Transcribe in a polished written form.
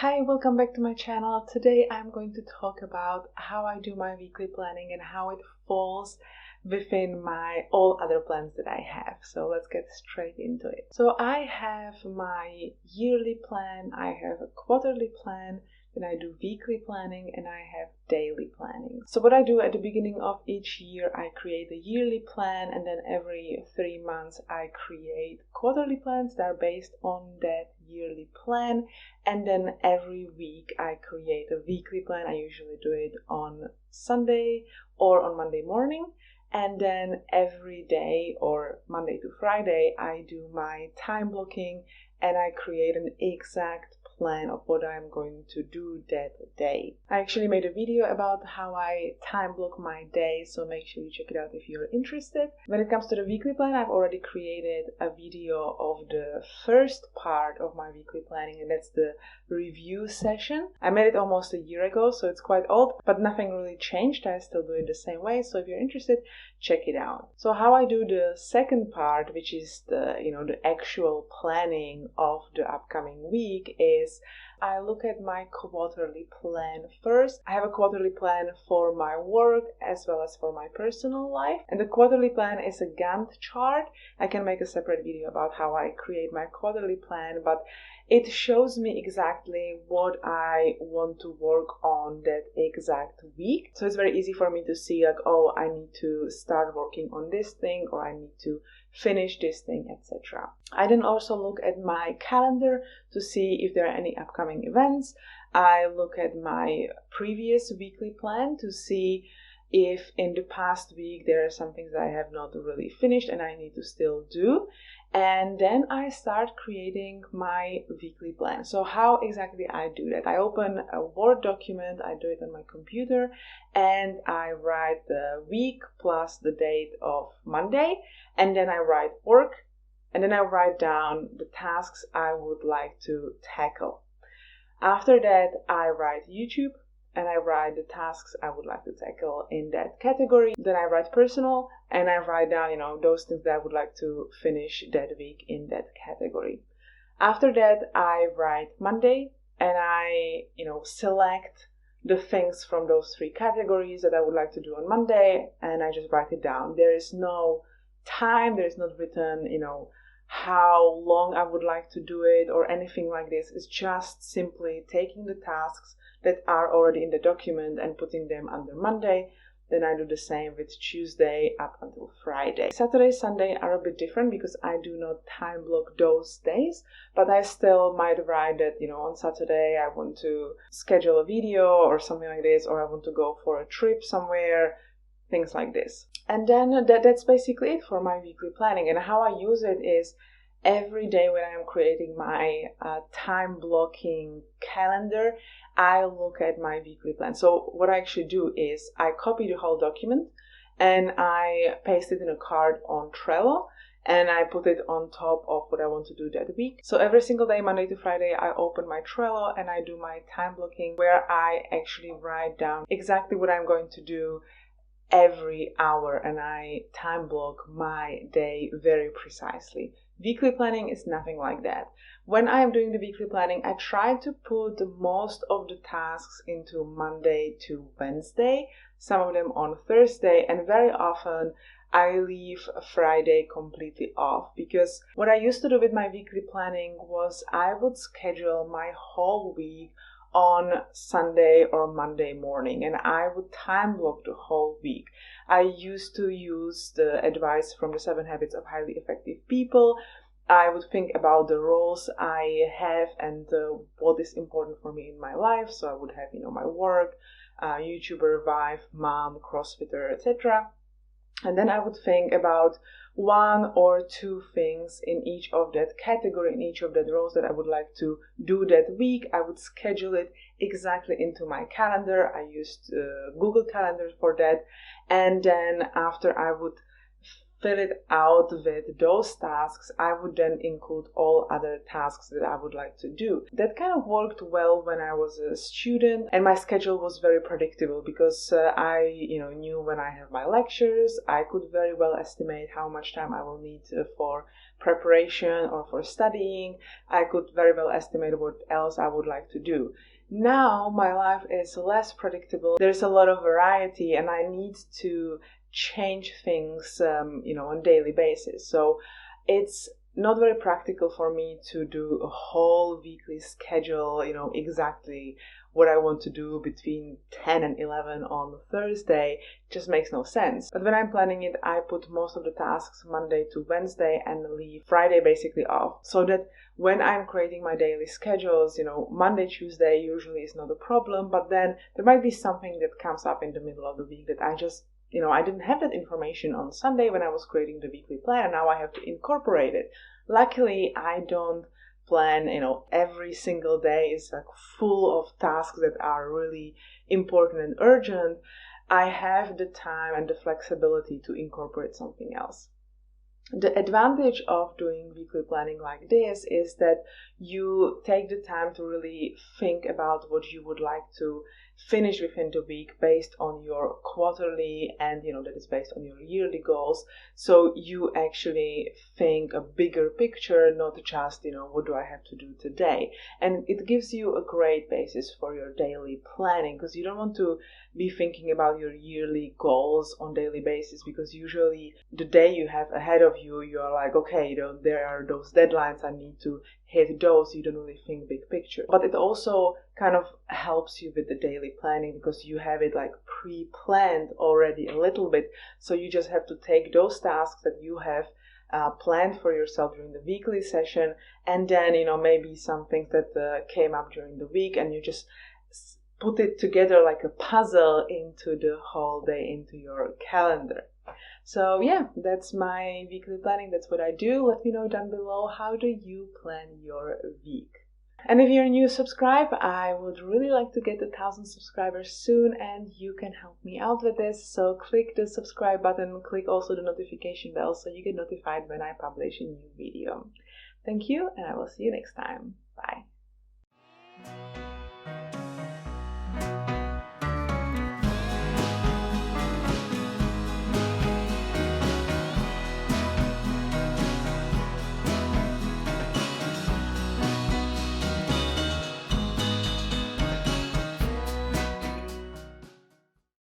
Hi, welcome back to my channel. Today I'm going to talk about how I do my weekly planning and how it falls within my all other plans that I have. So let's get straight into it. So I have my yearly plan, I have a quarterly plan, then I do weekly planning, and I have daily planning. So what I do at the beginning of each year, I create a yearly plan, and then every 3 months I create quarterly plans that are based on that yearly plan. And then every week I create a weekly plan. I usually do it on Sunday or on Monday morning. And then every day or Monday to Friday, I do my time blocking and I create an exact plan of what I'm going to do that day. I actually made a video about how I time block my day, so make sure you check it out if you're interested. When it comes to the weekly plan, I've already created a video of the first part of my weekly planning, and that's the review session. I made it almost a year ago, so it's quite old, but nothing really changed. I still do it the same way, so if you're interested, check it out. So how I do the second part, which is the actual planning of the upcoming week, is I look at my quarterly plan first. I have a quarterly plan for my work as well as for my personal life. And the quarterly plan is a Gantt chart. I can make a separate video about how I create my quarterly plan, but it shows me exactly what I want to work on that exact week. So it's very easy for me to see like, oh, I need to start working on this thing, or I need to finish this thing, etc. I then also look at my calendar to see if there are any upcoming events. I look at my previous weekly plan to see if in the past week there are some things that I have not really finished and I need to still do. And then I start creating my weekly plan. So how exactly I do that? I open a Word document, I do it on my computer, and I write the week plus the date of Monday, and then I write work, and then I write down the tasks I would like to tackle. After that, I write YouTube, and I write the tasks I would like to tackle in that category. Then I write personal, and I write down, those things that I would like to finish that week in that category. After that, I write Monday, and I, select the things from those 3 categories that I would like to do on Monday, and I just write it down. There is no time, there is not written, how long I would like to do it or anything like this. It's just simply taking the tasks that are already in the document and putting them under Monday. Then I do the same with Tuesday up until Friday. Saturday, Sunday are a bit different because I do not time block those days, but I still might write that, on Saturday I want to schedule a video or something like this, or I want to go for a trip somewhere, things like this. And then that's basically it for my weekly planning. And how I use it is every day when I'm creating my time blocking calendar, I look at my weekly plan. So what I actually do is I copy the whole document and I paste it in a card on Trello, and I put it on top of what I want to do that week. So every single day, Monday to Friday, I open my Trello and I do my time blocking, where I actually write down exactly what I'm going to do every hour, and I time block my day very precisely. Weekly planning is nothing like that. When I am doing the weekly planning, I try to put most of the tasks into Monday to Wednesday, some of them on Thursday, and very often I leave Friday completely off, because what I used to do with my weekly planning was I would schedule my whole week on Sunday or Monday morning, and I would time block the whole week. I used to use the advice from the 7 Habits of Highly Effective People. I would think about the roles I have and what is important for me in my life. So I would have, my work, YouTuber, wife, mom, CrossFitter, etc. And then I would think about 1 or 2 things in each of that category, in each of that roles that I would like to do that week. I would schedule it exactly into my calendar. I used Google Calendar for that. And then after I would fill it out with those tasks, I would then include all other tasks that I would like to do. That kind of worked well when I was a student, and my schedule was very predictable because I knew when I have my lectures. I could very well estimate how much time I will need for preparation or for studying. I could very well estimate what else I would like to do. Now my life is less predictable. There's a lot of variety, and I need to change things, on a daily basis. So it's not very practical for me to do a whole weekly schedule, exactly what I want to do between 10 and 11 on Thursday. It just makes no sense. But when I'm planning it, I put most of the tasks Monday to Wednesday and leave Friday basically off, so that when I'm creating my daily schedules, Monday, Tuesday usually is not a problem, but then there might be something that comes up in the middle of the week that I just I didn't have that information on Sunday when I was creating the weekly plan, and now I have to incorporate it. Luckily, I don't plan, every single day is like full of tasks that are really important and urgent. I have the time and the flexibility to incorporate something else. The advantage of doing weekly planning like this is that you take the time to really think about what you would like to finish within the week based on your quarterly, and that is based on your yearly goals. So you actually think a bigger picture, not just what do I have to do today. And it gives you a great basis for your daily planning, because you don't want to be thinking about your yearly goals on daily basis, because usually the day you have ahead of you, you are like, okay, there are those deadlines, I need to hit those. You don't really think big picture. But it also kind of helps you with the daily planning, because you have it like pre-planned already a little bit. So you just have to take those tasks that you have planned for yourself during the weekly session, and then maybe some things that came up during the week, and you just put it together like a puzzle into the whole day, into your calendar. So yeah, that's my weekly planning. That's what I do. Let me know down below, how do you plan your week? And if you're new, subscribe. I would really like to get 1,000 subscribers soon, and you can help me out with this. So click the subscribe button, click also the notification bell so you get notified when I publish a new video. Thank you, and I will see you next time. Bye.